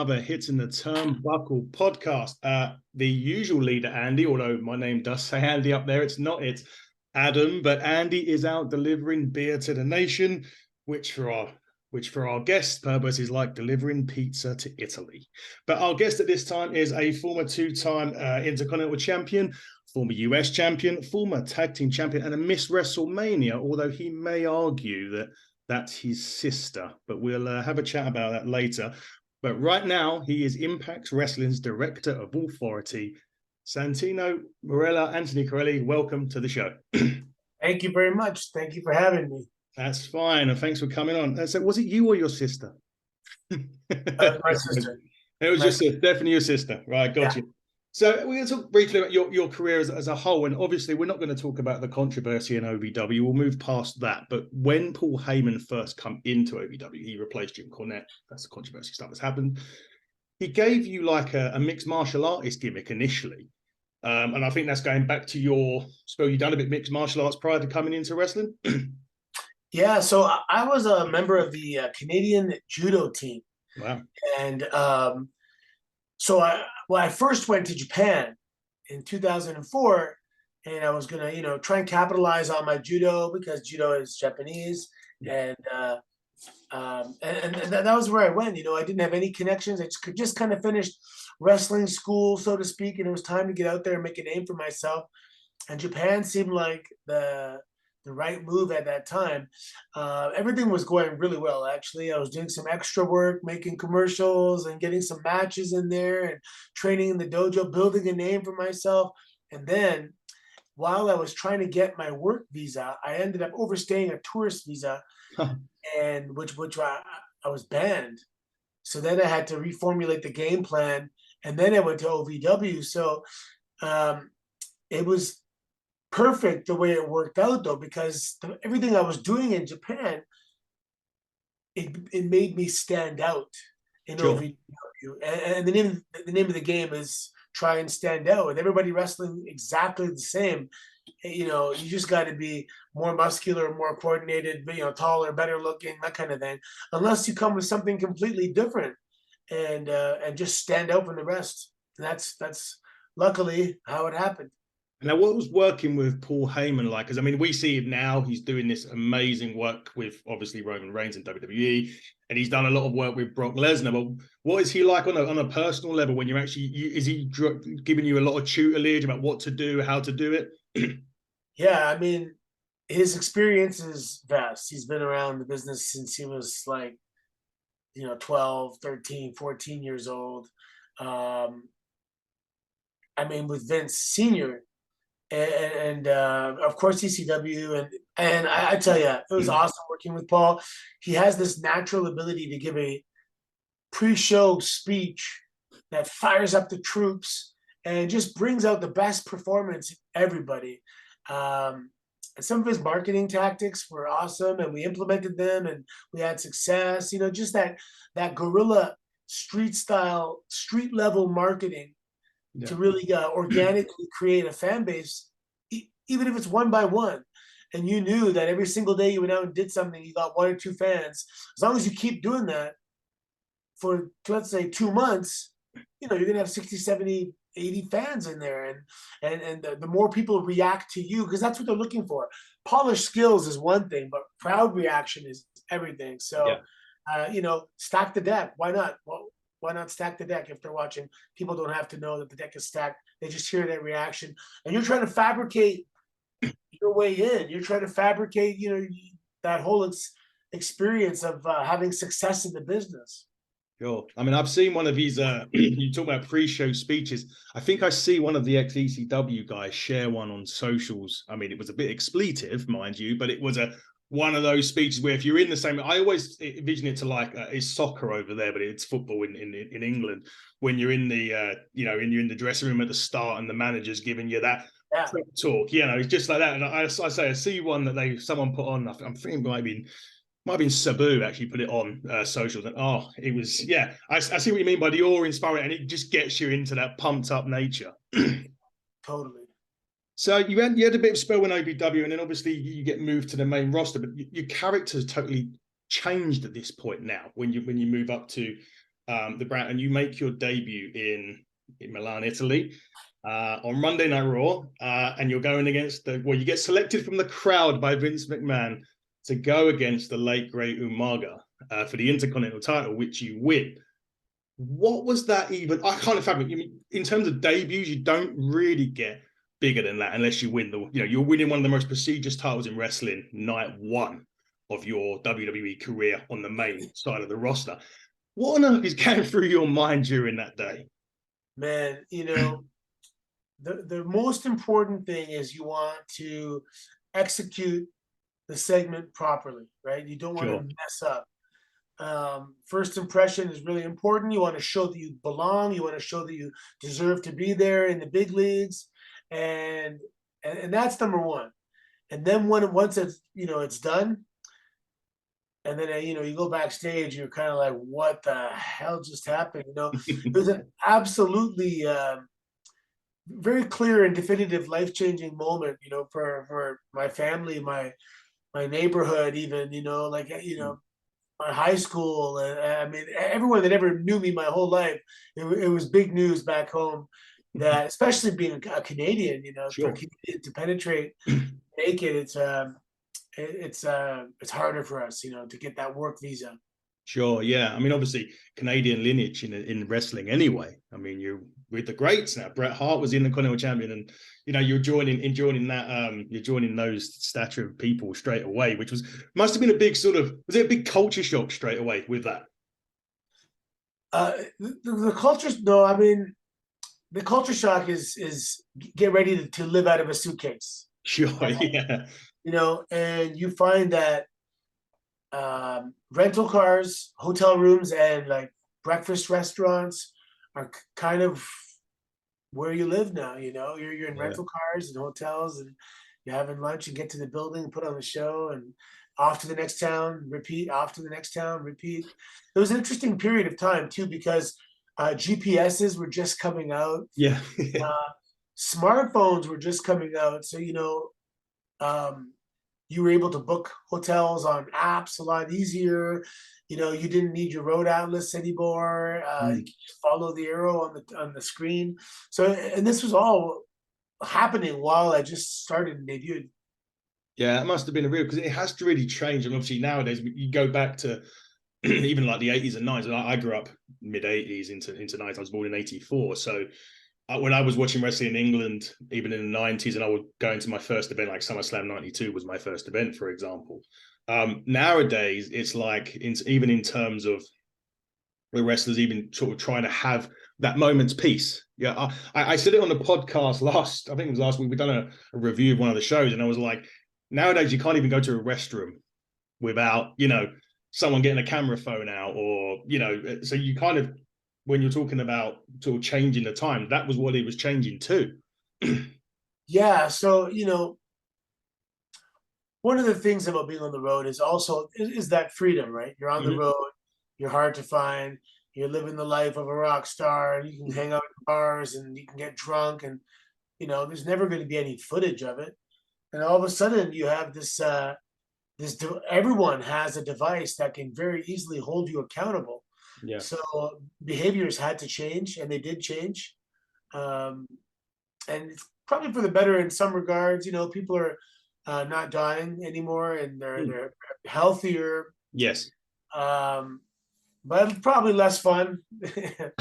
another Hits in the Turnbuckle podcast. The usual leader, Andy, although my name does say Andy up there, it's not, it's Adam, but Andy is out delivering beer to the nation, which for our guest purpose is like delivering pizza to Italy. But our guest at this time is a former two-time Intercontinental Champion, former US Champion, former Tag Team Champion, and a Miss WrestleMania, although he may argue that that's his sister, but we'll have a chat about that later. But right now, he is Impact Wrestling's Director of Authority. Santino Marella, Anthony Corelli, welcome to the show. Thank you very much. Thank you for having me. That's fine, and thanks for coming on. So was it you or your sister? My sister. It was definitely your sister. Right, got you. So we're going to talk briefly about your career as a whole, and obviously we're not going to talk about the controversy in OVW. We'll move past that. But when Paul Heyman first come into OVW, he replaced Jim Cornette. That's the controversy stuff that's happened. He gave you like a mixed martial artist gimmick initially. And I think that's going back to you've done a bit mixed martial arts prior to coming into wrestling. Yeah, so I was a member of the Canadian judo team. Wow. And so I first went to Japan in 2004, and I was gonna, try and capitalize on my judo because judo is Japanese, and that was where I went. I didn't have any connections. I just kind of finished wrestling school, so to speak, and it was time to get out there and make a name for myself. And Japan seemed like the right move at that time. Everything was going really well, actually. I was doing some extra work, making commercials and getting some matches in there and training in the dojo, building a name for myself. And then while I was trying to get my work visa, I ended up overstaying a tourist visa, and which I was banned. So then I had to reformulate the game plan, and then I went to OVW. So it was perfect the way it worked out, though, because everything I was doing in Japan, it made me stand out in OVW. And the name of the game is try and stand out. With everybody wrestling exactly the same, you just got to be more muscular, more coordinated, taller, better looking, that kind of thing. Unless you come with something completely different and just stand out from the rest. And that's luckily how it happened. Now, what was working with Paul Heyman like? Because, I mean, we see him now. He's doing this amazing work with, obviously, Roman Reigns in WWE, and he's done a lot of work with Brock Lesnar. But what is he like on a personal level when you're actually, is he giving you a lot of tutelage about what to do, how to do it? Yeah, I mean, his experience is vast. He's been around the business since he was like, 12, 13, 14 years old. I mean, with Vince Sr., and of course ECW, and I tell you, it was awesome working with Paul. He has this natural ability to give a pre-show speech that fires up the troops and just brings out the best performance in everybody. And some of his marketing tactics were awesome, and we implemented them, and we had success. Just that guerrilla street style, street level marketing. Yeah. To really organically create a fan base, even if it's one by one. And you knew that every single day you went out and did something, you got 1 or 2 fans. As long as you keep doing that for, let's say, 2 months, you're going to have 60, 70, 80 fans in there. And the more people react to you, because that's what they're looking for. Polished skills is one thing, but crowd reaction is everything. So, stack the deck. Why not? Well, why not stack the deck if they're watching? People don't have to know that the deck is stacked. They just hear that reaction. And you're trying to fabricate your way in. You're trying to fabricate, that whole experience of having success in the business. Sure. I mean, I've seen one of his, you talk about pre-show speeches. I think I see one of the ex-ECW guys share one on socials. I mean, it was a bit expletive, mind you, but it was one of those speeches where if you're in the same, I always envision it to like it's soccer over there, but it's football in England. When you're in the you're in the dressing room at the start and the manager's giving you that talk, it's just like that. And I see one that someone put on. I'm thinking it might have been Sabu actually put it on socials, and it was I see what you mean by the awe-inspiring, and it just gets you into that pumped up nature. Totally. So you had a bit of spell in OVW, and then obviously you get moved to the main roster, but your character's totally changed at this point now when you move up to the brand, and you make your debut in Milan, Italy, on Monday Night Raw, and you're going against you get selected from the crowd by Vince McMahon to go against the late great Umaga for the Intercontinental title, which you win. What was that even? I kind of fathom. In terms of debuts, you don't really get bigger than that unless you win you're winning one of the most prestigious titles in wrestling, night one of your WWE career on the main side of the roster. What on earth is going through your mind during that day? Man, the most important thing is you want to execute the segment properly, right? You don't want to Sure. mess up. First impression is really important. You want to show that you belong. You want to show that you deserve to be there in the big leagues, and that's number one. And then once it's done, and then you go backstage, you're kind of like, what the hell just happened? It was an absolutely very clear and definitive life-changing moment. For my family, my neighborhood, even my high school, and I mean everyone that ever knew me my whole life. It was big news back home that, especially being a Canadian, for a Sure. Canadian to penetrate, make it, it's harder for us, to get that work visa. Sure, yeah. I mean, obviously, Canadian lineage in wrestling anyway. I mean, you're with the greats now. Bret Hart was in the Continental Champion, and you're joining that you're joining those stature of people straight away, which must have been a big was it a big culture shock straight away with that? The culture, no, I mean, the culture shock is get ready to live out of a suitcase. Sure, yeah. And you find that rental cars, hotel rooms, and like breakfast restaurants are kind of where you live now. You're in rental cars and hotels, and you're having lunch and get to the building, put on the show, and off to the next town, repeat, off to the next town, repeat. It was an interesting period of time too, because GPSs were just coming out. Yeah. Smartphones were just coming out. So, you were able to book hotels on apps a lot easier. You didn't need your road atlas anymore. You could just follow the arrow on the screen. So, and this was all happening while I just started and debuted. Yeah, it must have been a real, because it has to really change. And obviously nowadays you go back to even like the 80s and 90s. I grew up mid 80s into 90s. I was born in 84. So when I was watching wrestling in England, even in the 90s, and I would go into my first event, like SummerSlam 92 was my first event, for example. Nowadays, it's like, even in terms of the wrestlers even sort of trying to have that moment's peace. Yeah, I said it on the podcast I think it was last week, we've done a review of one of the shows, and I was like, nowadays you can't even go to a restroom without, someone getting a camera phone out, or, so you kind of, when you're talking about sort of changing the time, that was what it was changing too. Yeah. So, one of the things about being on the road is also is that freedom, right? You're on the road, you're hard to find, you're living the life of a rock star, and you can hang out in bars and you can get drunk, and there's never going to be any footage of it. And all of a sudden you have this everyone has a device that can very easily hold you accountable. Yeah. So behaviors had to change, and they did change. And it's probably for the better in some regards. People are not dying anymore, and they're healthier. Yes. But probably less fun.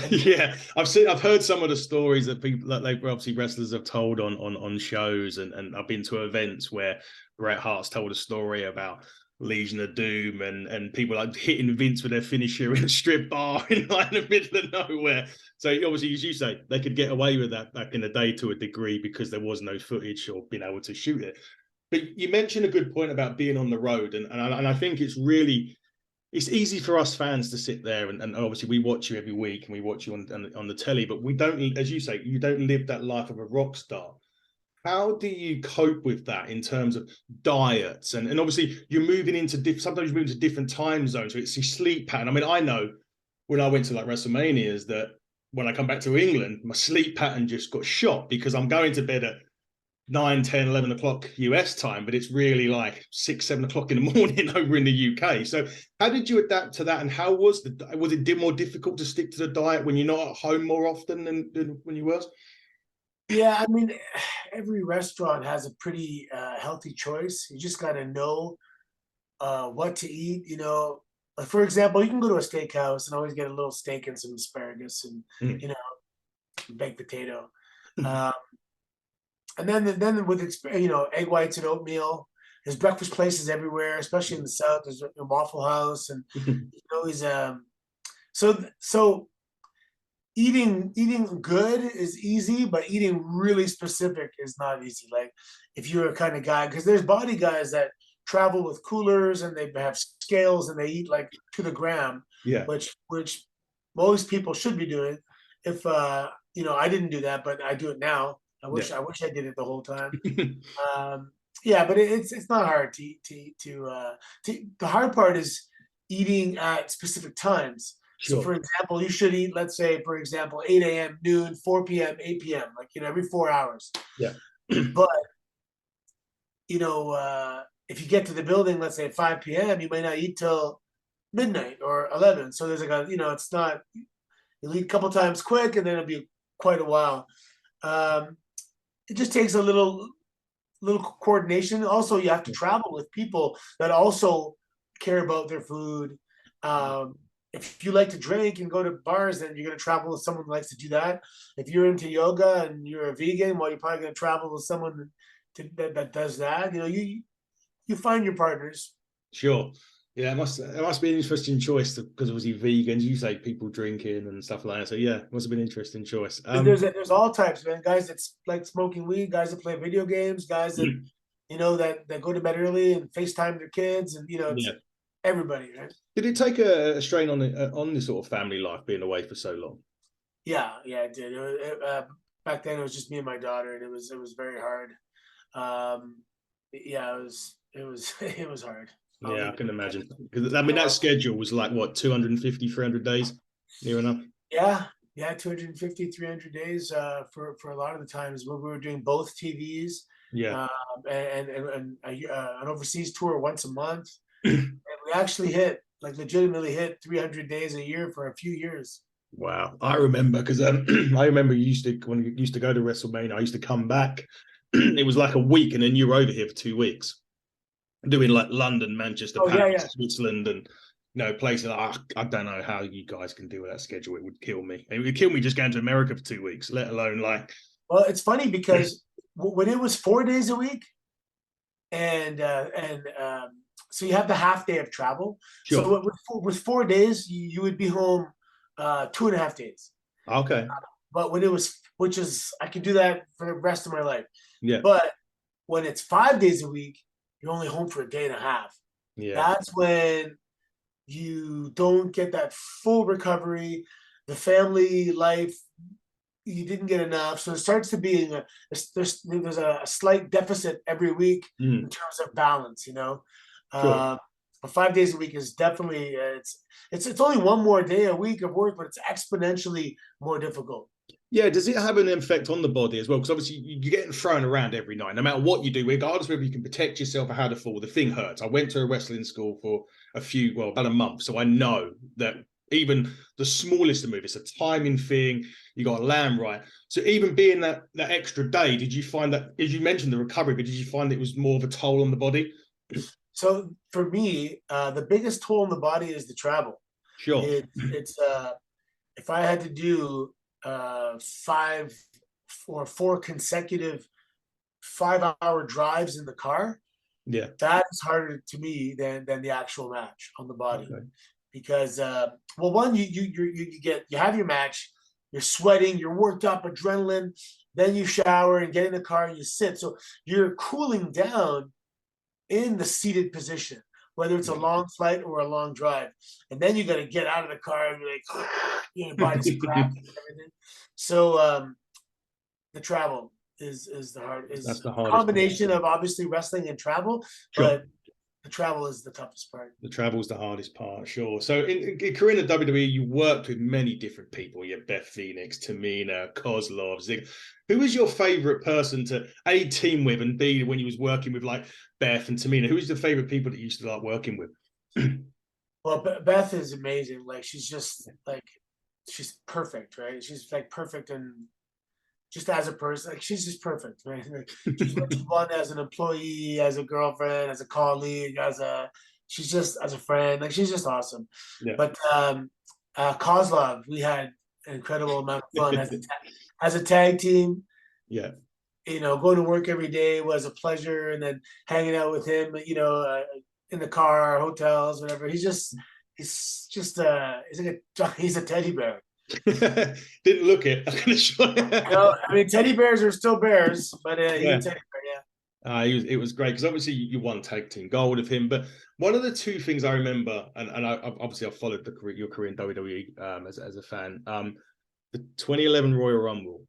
Yeah, I've heard some of the stories that people, that like obviously wrestlers have told on shows, and I've been to events where Bret Hart's told a story about Legion of Doom and people like hitting Vince with their finisher in a strip bar in like the middle of nowhere. So obviously, as you say, they could get away with that back in the day to a degree because there was no footage or being able to shoot it. But you mentioned a good point about being on the road, and I think it's easy for us fans to sit there and obviously we watch you every week and we watch you on the telly, but we don't, as you say, you don't live that life of a rock star. How do you cope with that in terms of diets? And obviously you're moving into sometimes you move into different time zones, so it's your sleep pattern. I mean, I know when I went to like WrestleManias that when I come back to England, my sleep pattern just got shot because I'm going to bed at 9, 10, 11 o'clock US time, but it's really like 6, 7 o'clock in the morning over in the UK. So how did you adapt to that? And how was it more difficult to stick to the diet when you're not at home more often than when you was? Yeah, I mean, every restaurant has a pretty healthy choice. You just got to know what to eat. Like for example, you can go to a steakhouse and always get a little steak and some asparagus and Mm. you know baked potato. Um, and then with egg whites and oatmeal. There's breakfast places everywhere, especially in the South. There's a Waffle House, and he's so eating good is easy, but eating really specific is not easy. Like if you're a kind of guy, because there's body guys that travel with coolers and they have scales and they eat like to the gram, Yeah. which most people should be doing. If I didn't do that, but I do it now. Yeah. I wish I did it the whole time. Um, yeah, but it's not hard to. The hard part is eating at specific times. So, Sure. for example, you should eat, let's say, for example, 8 a.m., noon, 4 p.m., 8 p.m., like, every 4 hours. Yeah. But, if you get to the building, let's say at 5 p.m., you might not eat till midnight or 11. So there's it's not, you'll eat a couple times quick and then it'll be quite a while. It just takes a little coordination. Also, you have to travel with people that also care about their food. If you like to drink and go to bars, then you're going to travel with someone who likes to do that. If you're into yoga and you're a vegan, well, you're probably going to travel with someone that does that. You find your partners. Sure. Yeah, it must be an interesting choice because obviously vegans, you say people drinking and stuff like that. So yeah, it must have been an interesting choice. There's all types, man. Guys that like smoking weed, guys that play video games, guys that that go to bed early and FaceTime their kids, and it's Yeah. everybody, right? Did it take a strain on the sort of family life being away for so long? Yeah, it did. Back then, it was just me and my daughter, and it was very hard. Yeah, it was it was hard. Yeah, I can imagine. Because I mean, that schedule was like what, 250, 300 days, near enough. Yeah, 250, 300 days for a lot of the times when we were doing both TVs, Yeah. and an overseas tour once a month. And we actually legitimately hit 300 days a year for a few years. Wow, I remember because I remember when you used to go to WrestleMania, I used to come back. It was like a week, and then you were over here for 2 weeks, doing like London, Manchester, Oh yeah, Paris, yeah. Switzerland, and places. I don't know how you guys can do with that schedule. It would kill me. It would kill me just going to America for 2 weeks, let alone like. Well, it's funny because when it was 4 days a week, and so you have the half day of travel. Sure. So with 4 days, you would be home 2.5 days. Okay. But which is, I can do that for the rest of my life. Yeah. But when it's 5 days a week, you're only home for a day and a half. Yeah. That's when you don't get that full recovery. The family life, you didn't get enough. So it starts to be there's a slight deficit every week in terms of balance, Sure. But 5 days a week is definitely it's only one more day a week of work, but it's exponentially more difficult. Yeah, does it have an effect on the body as well? Because obviously you're getting thrown around every night, no matter what you do, regardless whether you can protect yourself or how to fall. The thing hurts. I went to a wrestling school for about a month, so I know that even the smallest of moves, it's a timing thing. You got to land right. So even being that extra day, did you find that, as you mentioned the recovery, but did you find it was more of a toll on the body? So for me, the biggest toll on the body is the travel. Sure. It's if I had to do 4 consecutive 5-hour drives in the car, Yeah. that is harder to me than the actual match on the body. Okay. Because one, you have your match, you're sweating, you're worked up, adrenaline, then you shower and get in the car and you sit. So you're cooling down in the seated position, whether it's a long flight or a long drive. And then you got to get out of the car and you're like, your body's cramped and everything. So the travel is the hard, That's is the a hardest part. combination of obviously wrestling and travel, Sure. but the travel is the toughest part. The travel's the hardest part, sure. So in career in the WWE, you worked with many different people. You had Beth Phoenix, Tamina, Kozlov, Zig. Who was your favorite person to A, team with, and B, when you was working with like Beth and Tamina, who was the favorite people that you used to like working with? Well, Beth is amazing. Like she's just like she's perfect, right? She's like perfect and just as a person, like she's just perfect, right? Like, she's what you want as an employee, as a girlfriend, as a colleague, she's just as a friend, like she's just awesome. Yeah. But Kozlov, we had an incredible amount of fun as a tag team. Yeah. You know, going to work every day was a pleasure, and then hanging out with him, you know, in the car, hotels, whatever. He's like he's a teddy bear. Didn't look it. You know, I mean, teddy bears are still bears, but he's Yeah. a teddy bear, yeah. It was great because obviously you won tag team gold with him. But one of the two things I remember, and obviously I've followed your career in WWE as a fan. The 2011 Royal Rumble,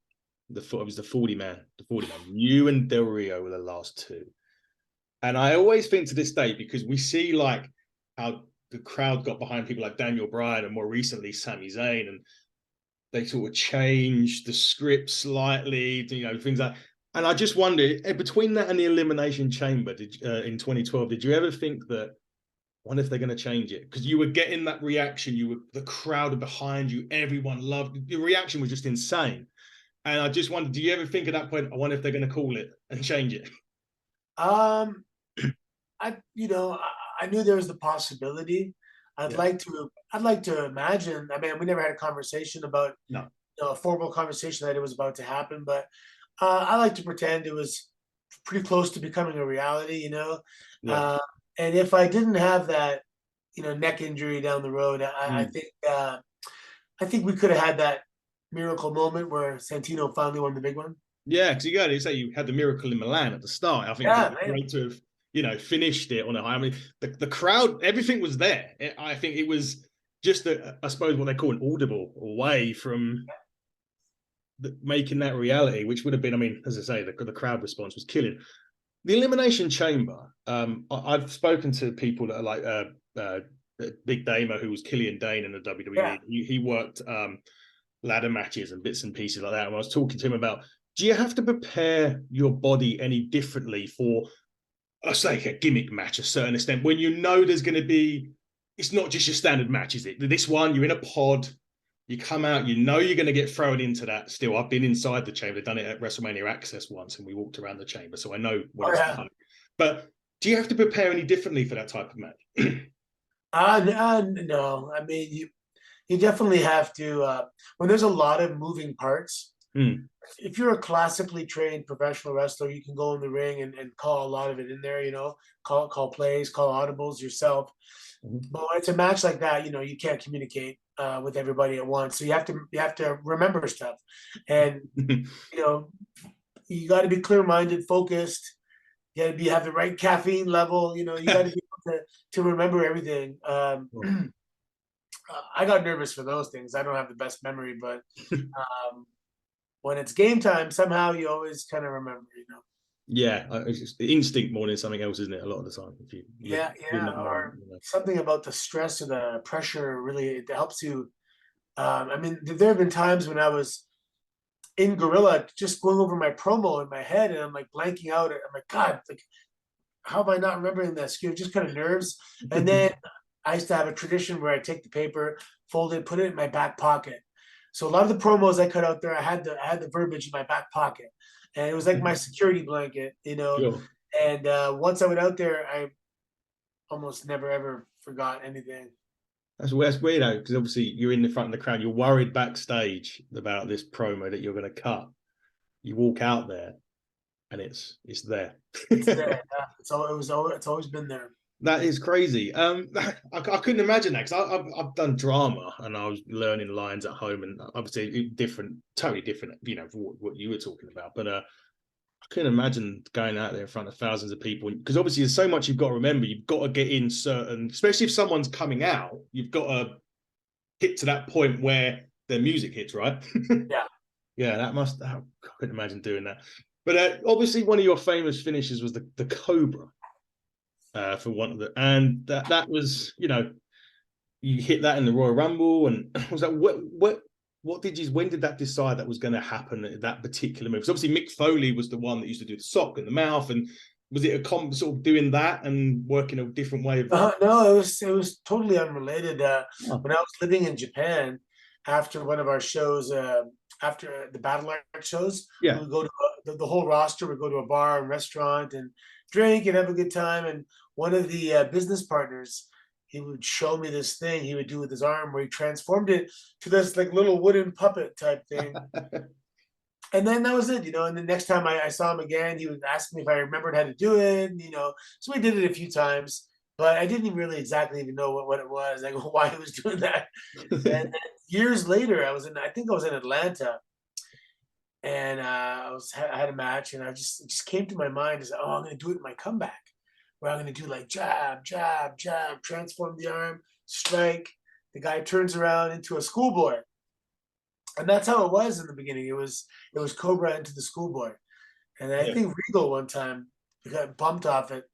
it was the 40 man. You and Del Rio were the last two, and I always think to this day, because we see like how the crowd got behind people like Daniel Bryan and more recently Sami Zayn, and they sort of changed the script slightly, you know, things like. And I just wonder, between that and the Elimination Chamber in 2012, did you ever think that, I wonder if they're going to change it? Because you were getting that reaction, the crowd behind you, everyone loved, the reaction was just insane. And I just wondered, do you ever think at that point, I wonder if they're going to call it and change it? Um, you know, I knew there was the possibility. Yeah. I'd like to imagine. I mean, we never had a conversation about, No. you know, a formal conversation that it was about to happen, but I like to pretend it was pretty close to becoming a reality, you know. Yeah. Uh, and if I didn't have that, you know, neck injury down the road, I think we could have had that miracle moment where Santino finally won the big one. Yeah, because you got to say you had the miracle in Milan at the start. I think it Yeah, would be man. great to have, you know, finished it on a high. I mean, the crowd, everything was there. I think it was just, I suppose, what they call an audible away from making that reality, which would have been, I mean, as I say, the crowd response was killing. The Elimination Chamber, I've spoken to people that are like Big Damer, who was Killian Dane in the WWE. Yeah. He worked ladder matches and bits and pieces like that. And I was talking to him about, do you have to prepare your body any differently for, let's say, a gimmick match, a certain extent, when you know there's going to be, it's not just your standard match, is it? This one, you're in a pod, you come out, you know you're going to get thrown into that still. I've been inside the chamber, done it at WrestleMania Access once, and we walked around the chamber, so I know what Oh it's yeah. like. But do you have to prepare any differently for that type of match? No. I mean, you definitely have to when there's a lot of moving parts. Hmm. If you're a classically trained professional wrestler, you can go in the ring and call a lot of it in there, you know, call plays, call audibles yourself. But when it's a match like that, you know, you can't communicate with everybody at once. So you have to remember stuff. And you know, you got to be clear-minded, focused. You got to have the right caffeine level. You know, you got to be able to remember everything. I got nervous for those things. I don't have the best memory, but when it's game time, somehow you always kind of remember, you know. Yeah, it's just instinct more than something else, isn't it? A lot of the time, if you live in that moment, or you know. something about the stress or the pressure really it helps you. I mean, there have been times when I was in Gorilla, just going over my promo in my head, and I'm like blanking out. I'm like, God, like, how am I not remembering this? You know, just kind of nerves. And then I used to have a tradition where I take the paper, fold it, put it in my back pocket. So a lot of the promos I cut out there, I had the verbiage in my back pocket, and it was like my security blanket, you know. Sure. And once I went out there, I almost never ever forgot anything. That's weird though, because obviously you're in the front of the crowd, you're worried backstage about this promo that you're going to cut. You walk out there, and it's there. It's there. Yeah. It's always been there. That is crazy. I couldn't imagine that because I've done drama and I was learning lines at home, and obviously different, totally different, you know, what you were talking about. But I couldn't imagine going out there in front of thousands of people, because obviously there's so much you've got to remember. You've got to get in certain, especially if someone's coming out, you've got to hit to that point where their music hits, right? Yeah. Yeah, I couldn't imagine doing that. But obviously one of your famous finishes was the Cobra. for one of the, and that was, you know, you hit that in the Royal Rumble, and I was like, what did you? When did that decide that was going to happen at that particular move? Because obviously Mick Foley was the one that used to do the sock and the mouth, and was it a sort of doing that and working a different way of? No, it was totally unrelated. Oh, When I was living in Japan, after one of our shows, after the Battle Art shows, we yeah. would go to the whole roster would go to a bar and restaurant and drink and have a good time. And one of the business partners, he would show me this thing he would do with his arm, where he transformed it to this like little wooden puppet type thing. And then that was it, you know. And the next time I saw him again, he would ask me if I remembered how to do it, you know. So we did it a few times, but I didn't really exactly even know what it was, like why he was doing that. And then years later, I think I was in Atlanta, and I had a match, and it just came to my mind as, oh, I'm going to do it in my comeback, where I'm going to do like jab, jab, jab, transform the arm, strike. The guy turns around into a schoolboy, and that's how it was in the beginning. It was Cobra into the schoolboy, and I Yeah, think Regal one time got bumped off it,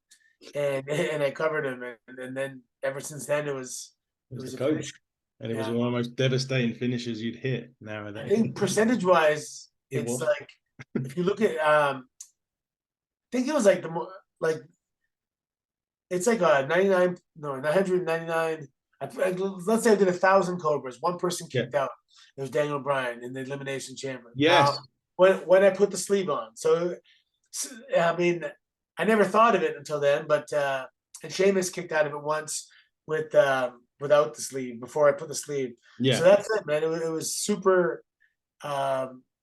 and I covered him, and then ever since then it it was the was a Cobra, finish. and it was Yeah, one of the most devastating finishes you'd hit I nowadays. think percentage wise, It it's was. like if you look at I think it was like the more like it's like a 99, no, 999. Let's say I did 1,000 Cobras. One person Yeah. kicked out. It was Daniel Bryan in the Elimination Chamber. Yes. When I put the sleeve on, so I mean, I never thought of it until then. But and Sheamus kicked out of it once with without the sleeve before I put the sleeve. So Yeah. that's it, man. It was super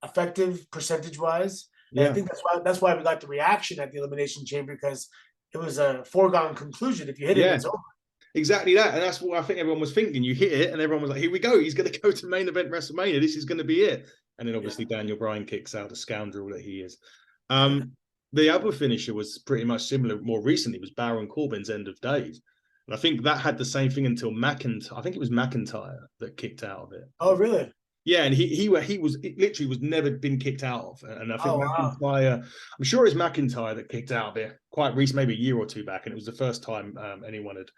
effective percentage wise. And I Yeah. think that's why we got the reaction at the Elimination Chamber, because it was a foregone conclusion. If you hit it, Yeah. it's over. Exactly that, and that's what I think everyone was thinking. You hit it, and everyone was like, "Here we go. He's going to go to main event WrestleMania. This is going to be it." And then Yeah. obviously Daniel Bryan kicks out, the scoundrel that he is. Um, the other finisher was pretty much similar. More recently, was Baron Corbin's End of Days, and I think that had the same thing until McIntyre. I think it was McIntyre that kicked out of it. Oh, really? Yeah, and he was it literally was never been kicked out of, and I think Oh, wow. McIntyre. I'm sure it's McIntyre that kicked out of it quite recent, maybe a year or two back, and it was the first time anyone had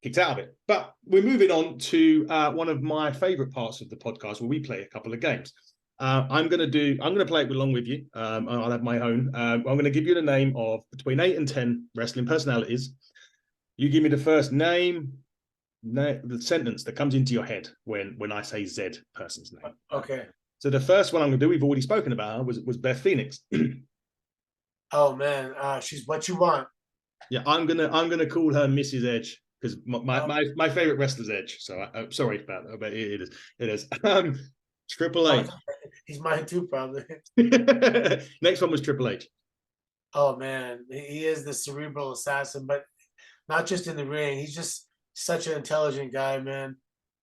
kicked out of it. But we're moving on to one of my favorite parts of the podcast, where we play a couple of games. I'm going to play it along with you. I'll have my own. I'm going to give you the name of between 8 and 10 wrestling personalities. You give me the first name, the sentence that comes into your head when I say Z person's name. Okay. So the first one I'm going to do, we've already spoken about her, was Beth Phoenix. Oh man, she's what you want. Yeah, I'm gonna call her Mrs. Edge, because my favorite wrestler's Edge. So I'm sorry about that, but it is. Triple Oh, H. he's mine too, probably. Next one was Triple H. Oh man, he is the cerebral assassin, but not just in the ring. He's just such an intelligent guy, man.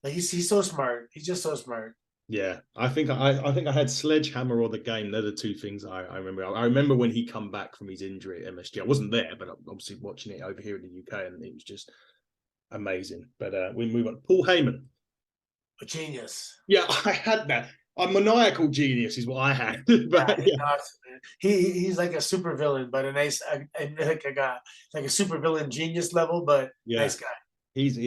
Like he's so smart. He's just so smart. Yeah, I think I had Sledgehammer or the Game. They're the two things I remember. I remember when he come back from his injury at MSG. I wasn't there, but I'm obviously watching it over here in the UK, and it was just amazing. But we move on. Paul Heyman. A genius. Yeah, I had that. A maniacal genius is what I had. Yeah, But he's yeah, awesome, man. He's like a super villain, but a nice like a guy, like a super villain genius level, but yeah, nice guy. he's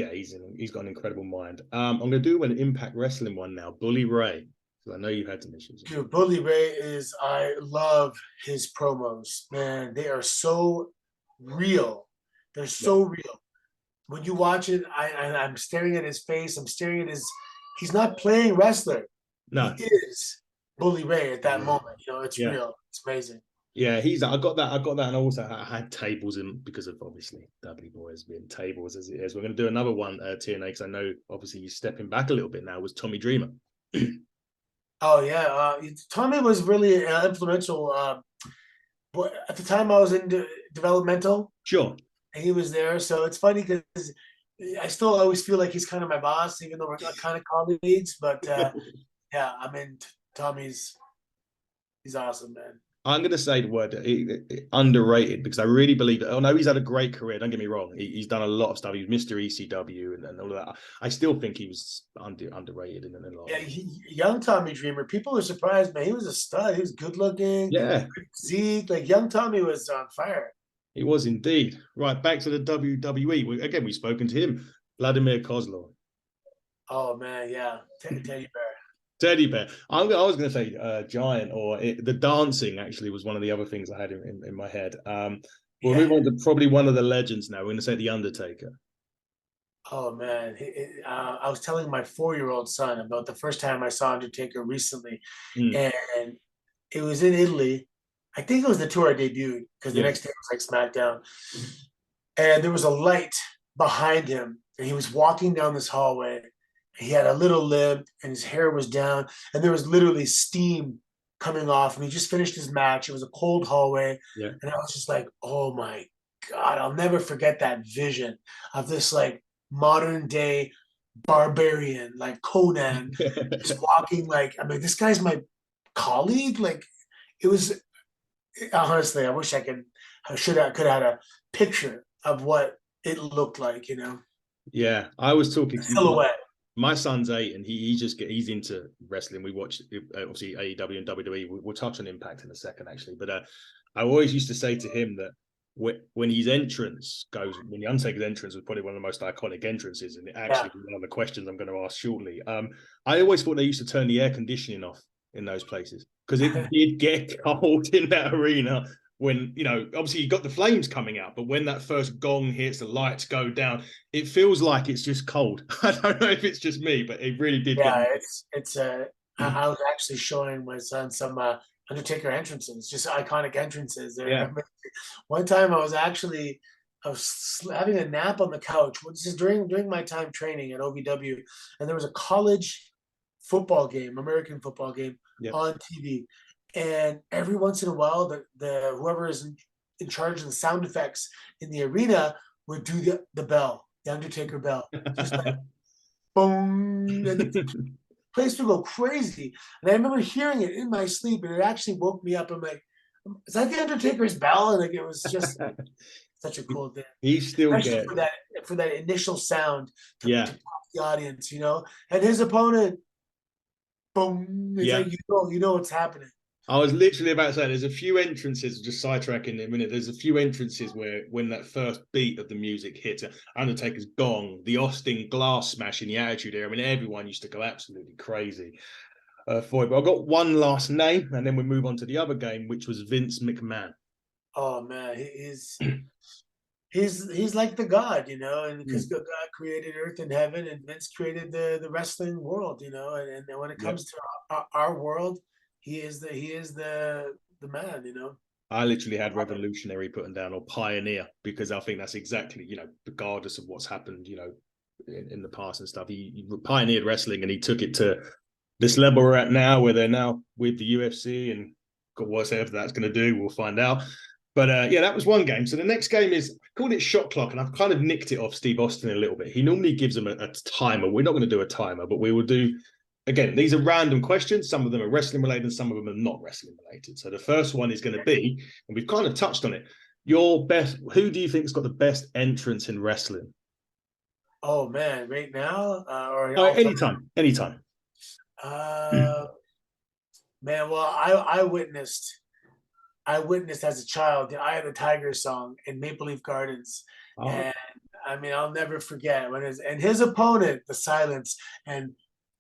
got an incredible mind. I'm gonna do an Impact Wrestling one now. Bully Ray, because I know you've had some issues. Dude, Bully Ray I love his promos, man. They are so real. They're Yeah, so real. When you watch it, I'm staring at his face. I'm staring at he's not playing wrestler. He no, is Bully Ray at that moment. You know, it's yeah, real. It's amazing. yeah. I got that, and also I had tables in because of obviously W Boys being tables as it is. We're gonna do another one, TNA, because I know obviously he's stepping back a little bit now. Was Tommy Dreamer? Oh yeah, Tommy was really influential. But at the time, I was in developmental, Sure. and he was there. So it's funny because I still always feel like he's kind of my boss, even though we're not kind of colleagues. But yeah, I mean, Tommy's he's awesome, man. I'm going to say the word underrated, because I really believe that. Oh no, he's had a great career. Don't get me wrong. He's done a lot of stuff. He's Mr. ECW and all of that. I still think he was underrated in a lot. Yeah, young Tommy Dreamer. People are surprised, man. He was a stud. He was good looking, Yeah, good physique. Like young Tommy was on fire. He was indeed. Right, back to the WWE. Again, we've spoken to him, Vladimir Kozlov. Oh man, yeah, teddy bear. Teddy bear. I was going to say giant, or the dancing actually was one of the other things I had in my head. We'll Yeah. move on to probably one of the legends now. We're going to say the Undertaker. Oh man, I was telling my 4-year-old son about the first time I saw Undertaker recently, Mm, and it was in Italy. I think it was the tour I debuted because the yeah. next day was like SmackDown, and there was a light behind him, and he was walking down this hallway. He had a little limp, and his hair was down, and there was literally steam coming off him. He just finished his match. It was a cold hallway, Yeah. and I was just like, "Oh my god!" I'll never forget that vision of this like modern day barbarian, like Conan, just walking. Like, I mean, this guy's my colleague. Like, it was honestly, I wish I could have had a picture of what it looked like, Yeah, I was talking to silhouette. my son's 8, and he's into wrestling. We watch obviously AEW and WWE. We'll touch on Impact in a second, actually. But I always used to say to him that when his entrance goes, when the Undertaker's entrance was probably one of the most iconic entrances, and it Yeah, actually one of the questions I'm going to ask shortly. I always thought they used to turn the air conditioning off in those places because it did get cold in that arena. When obviously you got the flames coming out, but when that first gong hits, the lights go down, it feels like it's just cold. I don't know if it's just me, but it really did get yeah. me. It's I was actually showing my son some Undertaker entrances, just iconic entrances. Yeah. One time I was having a nap on the couch. This is during my time training at OVW, and there was a college football game, American football game Yeah. on TV. And every once in a while, the whoever is in charge of the sound effects in the arena would do the bell, the Undertaker bell, just like boom, and the place would go crazy. And I remember hearing it in my sleep, and it actually woke me up. I'm like, is that the Undertaker's bell? And like it was just like such a cool thing, He still especially gets. for that initial sound to Yeah. pop the audience, And his opponent, boom, it's Yeah. like you know what's happening. I was literally about to say there's a few entrances, just sidetracking in a minute. There's a few entrances where when that first beat of the music hits, Undertaker's gong, the Austin glass smash in the Attitude Era. I mean, everyone used to go absolutely crazy for it. But I've got one last name, and then we move on to the other game, which was Vince McMahon. Oh man, he's like the god, and because God created earth and heaven, and Vince created the wrestling world, and when it Yep. comes to our world, he is the man. I literally had revolutionary putting down, or pioneer, because I think that's exactly, regardless of what's happened, in the past and stuff, he pioneered wrestling, and he took it to this level we're at now, where they're now with the UFC, and God, whatever that's going to do, we'll find out. But yeah, that was one game. So the next game is, I called it Shot Clock, and I've kind of nicked it off Steve Austin a little bit. He normally gives them a timer. We're not going to do a timer, but we will do, again, these are random questions. Some of them are wrestling related, and some of them are not wrestling related. So the first one is going to be, and we've kind of touched on it, who do you think has got the best entrance in wrestling? Oh man, right now or Oh, all time? anytime. Uh, man, well, I witnessed as a child the Eye of the Tiger song in Maple Leaf Gardens, Oh, and I mean I'll never forget and his opponent, the silence, and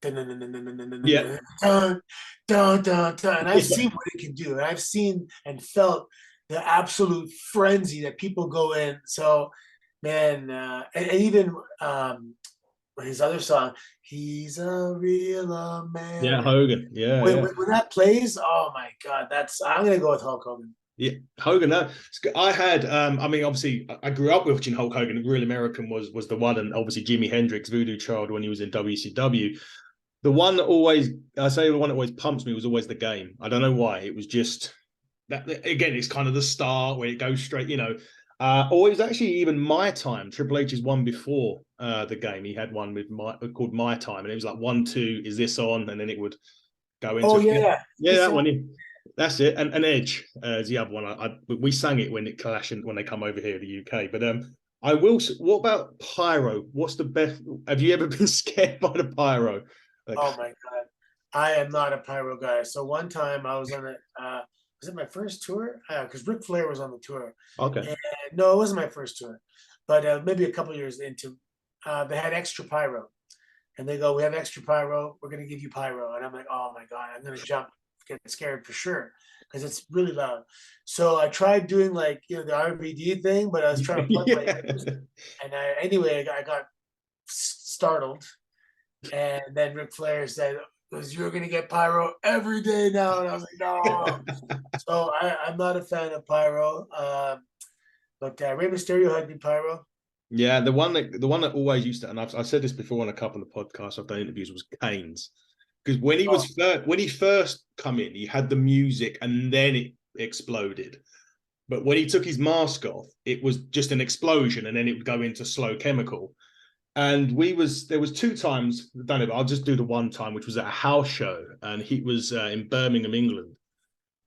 dun dun dun dun dun dun dun yeah. dun dun dun dun, and I've Yeah. seen what it can do, and I've seen and felt the absolute frenzy that people go in. So, man, and even his other song, "He's a Real Yeah, American." Hogan. Yeah, yeah. When that plays, oh my god, I'm gonna go with Hulk Hogan. Yeah, Hogan. No, I had. I mean, obviously, I grew up watching Hulk Hogan. Real American was the one, and obviously Jimi Hendrix, Voodoo Child, when he was in WCW. The one that always, I say, the one that always pumps me was always the game. I don't know why. It was just that. Again, it's kind of the start where it goes straight. Or it was actually even My Time. Triple H's one before the game. He had one called My Time, and it was like 1, 2. Is this on? And then it would go into Oh yeah, yeah. yeah, that one. Yeah. That's it. And Edge is the other one. We sang it when it clashed when they come over here to the UK. But I will. What about pyro? What's the best? Have you ever been scared by the pyro? Like, Oh my god, I am not a pyro guy. So one time I was on Was it my first tour? Because Ric Flair was on the tour. Okay. And no, it wasn't my first tour, but maybe a couple years into, they had extra pyro, and they go, "We have extra pyro. We're gonna give you pyro." And I'm like, "Oh my god, I'm gonna jump, get scared for sure, because it's really loud." So I tried doing like the RVD thing, but I was trying to plug my Yeah. ears, and anyway, I got startled, and then Ric Flair said, "Because you're gonna get pyro every day now," and I was like, "No." So I'm not a fan of pyro, but Rey Mysterio had good pyro. Yeah, the one that always used to, and I've said this before on a couple of podcasts I've done interviews, was Kane's. Because Oh, when he first come in, he had the music and then it exploded. But when he took his mask off, it was just an explosion and then it would go into slow chemical. And there was two times, I don't know, I'll just do the one time, which was at a house show, and he was in Birmingham, England,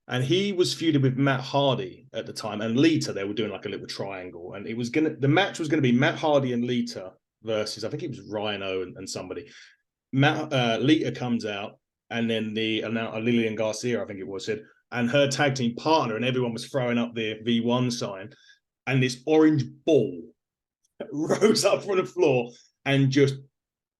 and he was feuded with Matt Hardy at the time, and Lita. They were doing like a little triangle, and the match was gonna be Matt Hardy and Lita versus, I think it was Rhino and somebody. Lita comes out, and then Lillian Garcia, I think it was, said, and her tag team partner, and everyone was throwing up their V1 sign, and this orange ball rose up from the floor and just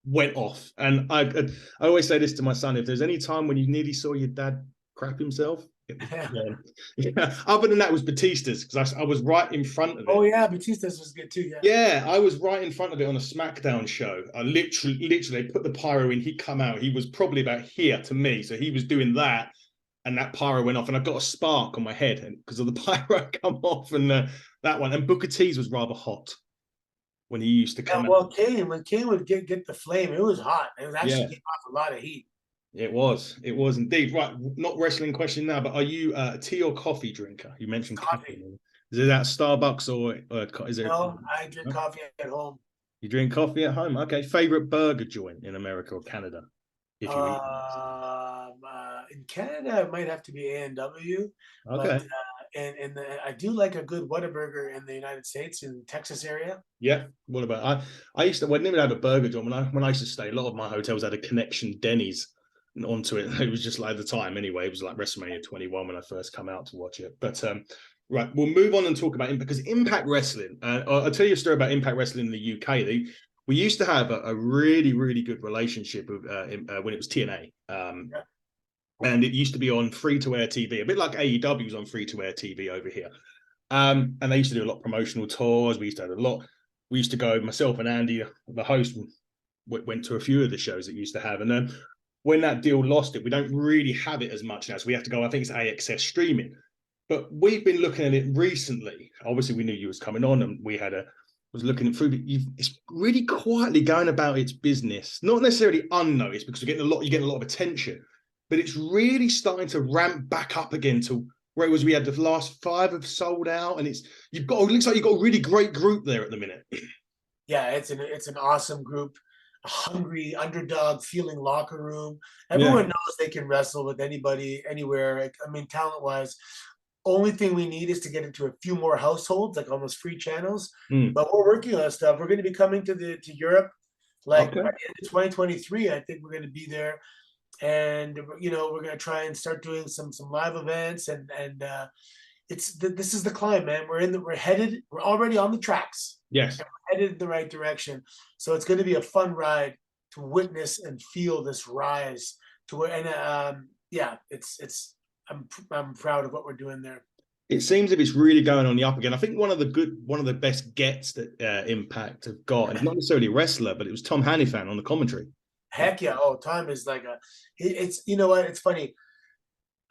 went off. And I always say this to my son: if there's any time when you nearly saw your dad crap himself, it was then. Yeah. Other than that, it was Batista's, because I was right in front of oh it. yeah, Batista's was good too. Yeah. Yeah, I was right in front of it on a SmackDown show. I literally, they put the pyro in. He come out. He was probably about here to me, so he was doing that, and that pyro went off, and I got a spark on my head because of the pyro come off, and that one. And Booker T's was rather hot when he used to Yeah, come out. well, when Kane would get the flame, it was hot. It was actually Yeah, gave off a lot of heat. it was. It was indeed. Right, not wrestling question now, but are you a tea or coffee drinker? You mentioned Coffee. caffeine. Is it at Starbucks or is it? No, I drink No? coffee at home. You drink coffee at home? Okay. Favorite burger joint in America or Canada, if you eat them? In Canada, it might have to be A&W, but Okay. I do like a good Whataburger in the United States, in Texas area. Yeah. What about I used to, when I have a burger joint, when I used to stay, a lot of my hotels had a connection Denny's onto it. It was just like, at the time anyway, it was like WrestleMania 21 when I first come out to watch it. But right, we'll move on and talk about Impact, because Impact Wrestling. I'll tell you a story about Impact Wrestling in the UK. We used to have a really, really good relationship with, when it was TNA. Yeah. And it used to be on free to air TV, a bit like AEW was on free to air TV over here. And they used to do a lot of promotional tours. We used to have a lot. We used to go, myself and Andy, the host, went to a few of the shows that used to have. And then when that deal lost it, we don't really have it as much now. So we have to go, I think it's AXS streaming. But we've been looking at it recently. Obviously, we knew you was coming on, and was looking it through. But it's really quietly going about its business, not necessarily unnoticed, because you're getting a lot of attention. But it's really starting to ramp back up again to where it was. We had the last 5 have sold out, and it looks like you've got a really great group there at the minute. Yeah, it's an awesome group, a hungry underdog feeling locker room. Yeah. Everyone knows they can wrestle with anybody anywhere. Like, I mean, talent wise, only thing we need is to get into a few more households, like almost free channels. Mm. But we're working on stuff. We're going to be coming to Europe, like by Okay. the end of 2023. I think we're going to be there, and we're going to try and start doing some live events, and this is the climb, man. We're already on the tracks, Yes. and we're headed in the right direction. So it's going to be a fun ride to witness and feel this rise to where, and yeah, I'm proud of what we're doing there. It seems if it's really going on the up again. I think one of the best gets that Impact have got, and not necessarily a wrestler, but it was Tom Hannifan on the commentary. Heck yeah! Oh, Tom is like it's you know what? It's funny.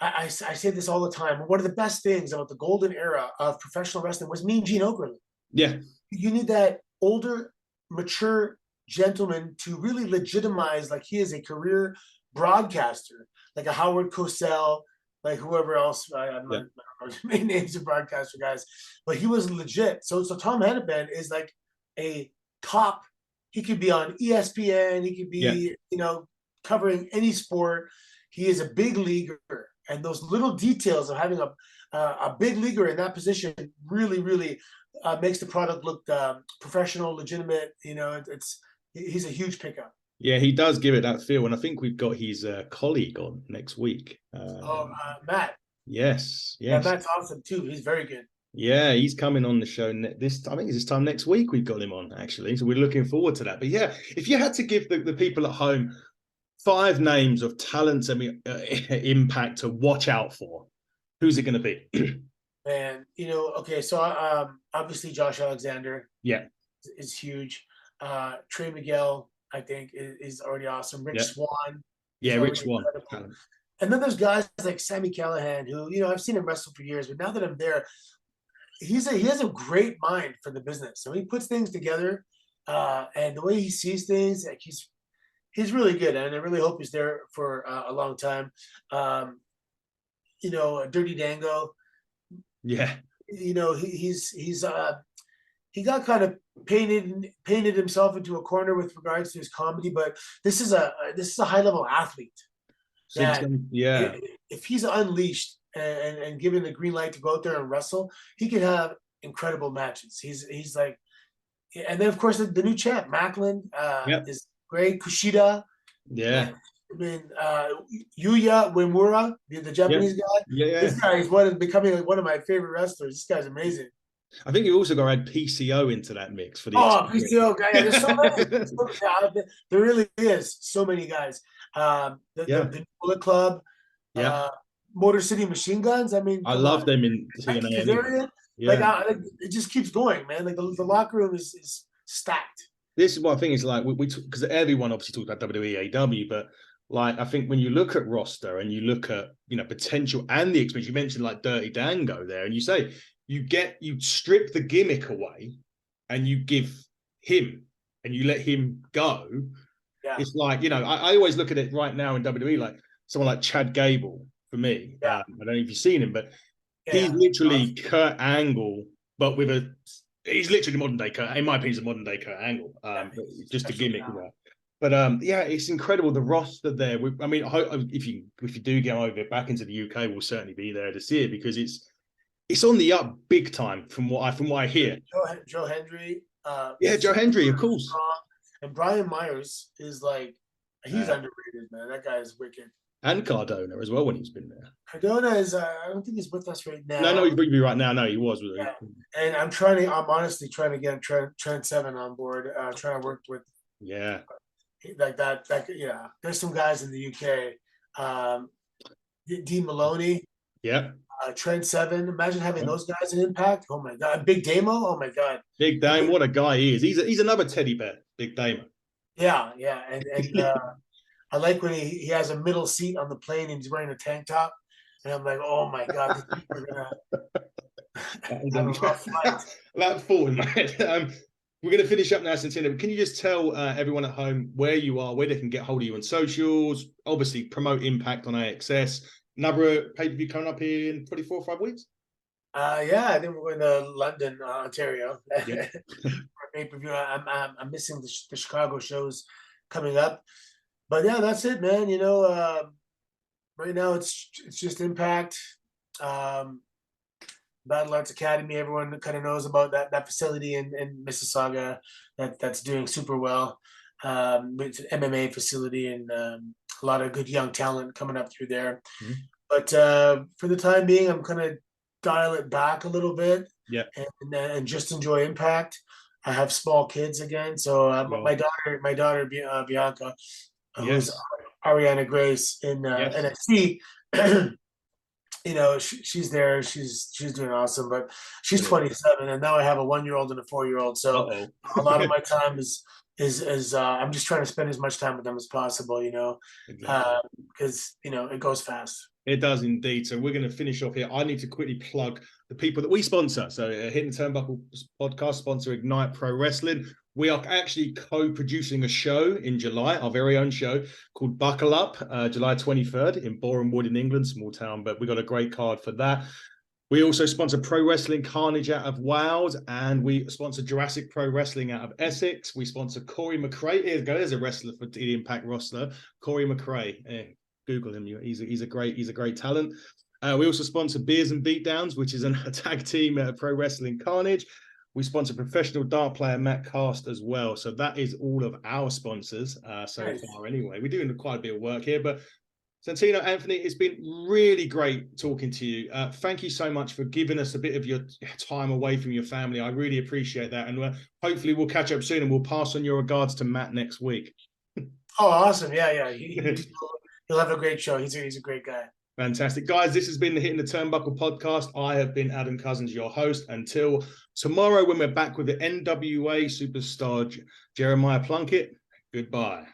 I say this all the time. One of the best things about the golden era of professional wrestling was Mean Gene Okerlund. Yeah. You need that older, mature gentleman to really legitimize, like, he is a career broadcaster, like a Howard Cosell, like whoever else. I'm not, Yeah. I don't know the main names of broadcaster guys, but he was legit. So Tom Hennepin is like a top. He could be on ESPN. He could Yeah. be, covering any sport. He is a big leaguer, and those little details of having a big leaguer in that position really, really makes the product look professional, legitimate. He's a huge pickup. Yeah, he does give it that feel, and I think we've got his colleague on next week. Oh, Matt. Yes, Yeah, yes. Matt's awesome too. He's very good. Yeah, he's coming on the show this. I think it's this time next week. We've got him on actually, so we're looking forward to that. But yeah, if you had to give the people at home 5 names of talent and impact to watch out for, who's it going to be? And okay, so obviously Josh Alexander Yeah, is huge. Trey Miguel, I think, is already awesome. Rick yeah, Swan is yeah. already Rich one. incredible. And then there's guys like Sammy Callahan, who I've seen him wrestle for years, but now that I'm there, he has a great mind for the business. So he puts things together, and the way he sees things, like he's really good, and I really hope he's there for a long time. Um, Dirty Dango, Yeah, he's he got kind of painted himself into a corner with regards to his comedy, but this is a high level athlete seems that yeah. if he's unleashed and given the green light to go out there and wrestle, he could have incredible matches. He's like, and then of course the new champ Macklin Yep. is great. Kushida, Yeah. man. I mean, Yuya Uemura, the Yep. Japanese guy. Yeah. This guy is becoming like one of my favorite wrestlers. This guy's amazing. I think you also got to add PCO into that mix for the Oh, PCO guy. Yeah, there's so many. experience. There really is so many guys. Yeah. The Bullet Club, Yeah. Motor City Machine Guns. I mean, I come love on. them in Becky TNA anyway. Kazarian. Yeah. It just keeps going, man. Like the locker room is stacked. This is what I think is like we because everyone obviously talks about WWE, AEW, but like I think when you look at roster and you look at potential and the experience, you mentioned like Dirty Dango there, and you say you strip the gimmick away and you give him and you let him go. Yeah. It's like I always look at it right now in WWE like someone like Chad Gable for me. Yeah. I don't know if you've seen him, but he's Yeah. literally Kurt Angle, but with he's literally modern day Kurt. In my opinion, he's a modern day Kurt Angle. Just a gimmick, But yeah, it's incredible the roster there. I mean, if you do go over back into the UK, we'll certainly be there to see it because it's on the up big time from what I hear. Joe Hendry. Yeah, Joe Hendry, of course. Strong. And Brian Myers is like, he's underrated, man. That guy is wicked. And Cardona as well when he's been there. Cardona is, I don't think he's with us right now. No, he's with me right now. No, he was. Yeah. And I'm honestly trying to get Trent Seven on board, trying to work with. Yeah. Like that, yeah. There's some guys in the UK. Dean Maloney. Yeah. Trent Seven. Imagine having those guys in Impact. Oh my God. Big Damo. Oh my God. Big Dame, what a guy he is. He's another teddy bear, Big Damo. Yeah, yeah. And I like when he has a middle seat on the plane and he's wearing a tank top. And I'm like, oh my God, these people are gonna have a rough flight. That thought in my head. We're going to finish up now, Santino. Can you just tell everyone at home where you are, where they can get hold of you on socials? Obviously, promote Impact on AXS. Another pay-per-view coming up in 24 or 5 weeks? Yeah, I think we're going to London, Ontario. Yeah. For pay-per-view. I'm missing the Chicago shows coming up. But yeah, that's it, man. Right now it's just Impact. Battle Arts Academy, everyone kind of knows about that facility in Mississauga that's doing super well. It's an MMA facility and a lot of good young talent coming up through there. Mm-hmm. But for the time being, I'm going to dial it back a little bit and just enjoy Impact. I have small kids again, so my daughter Bianca, who's Ariana Grace in NXT. She's there. She's doing awesome, but she's 27, and now I have a 1-year-old and a 4-year-old. So a lot of my time is I'm just trying to spend as much time with them as possible. Because it goes fast. It does indeed. So we're going to finish off here. I need to quickly plug the people that we sponsor. So Hidden Turnbuckle podcast sponsor Ignite Pro Wrestling. We are actually co-producing a show in July, our very own show called Buckle Up, July 23rd in Boreham Wood in England, small town, but we got a great card for that. We also sponsor Pro Wrestling Carnage out of Wales, and we sponsor Jurassic Pro Wrestling out of Essex. We sponsor Corey McRae. Here you go. There's a wrestler for the Impact roster, Corey McRae. Google him. He's a great talent. We also sponsor Beers and Beatdowns, which is a tag team at Pro Wrestling Carnage. We sponsor professional dart player Matt Cast as well. So that is all of our sponsors so far anyway. We're doing quite a bit of work here, but Santino, Anthony, it's been really great talking to you. Thank you so much for giving us a bit of your time away from your family. I really appreciate that. And hopefully we'll catch up soon and we'll pass on your regards to Matt next week. Oh, awesome. Yeah. He'll have a great show. He's a great guy. Fantastic. Guys, this has been the Hitting the Turnbuckle podcast. I have been Adam Cousins, your host. Until tomorrow when we're back with the NWA superstar Jeremiah Plunkett, goodbye.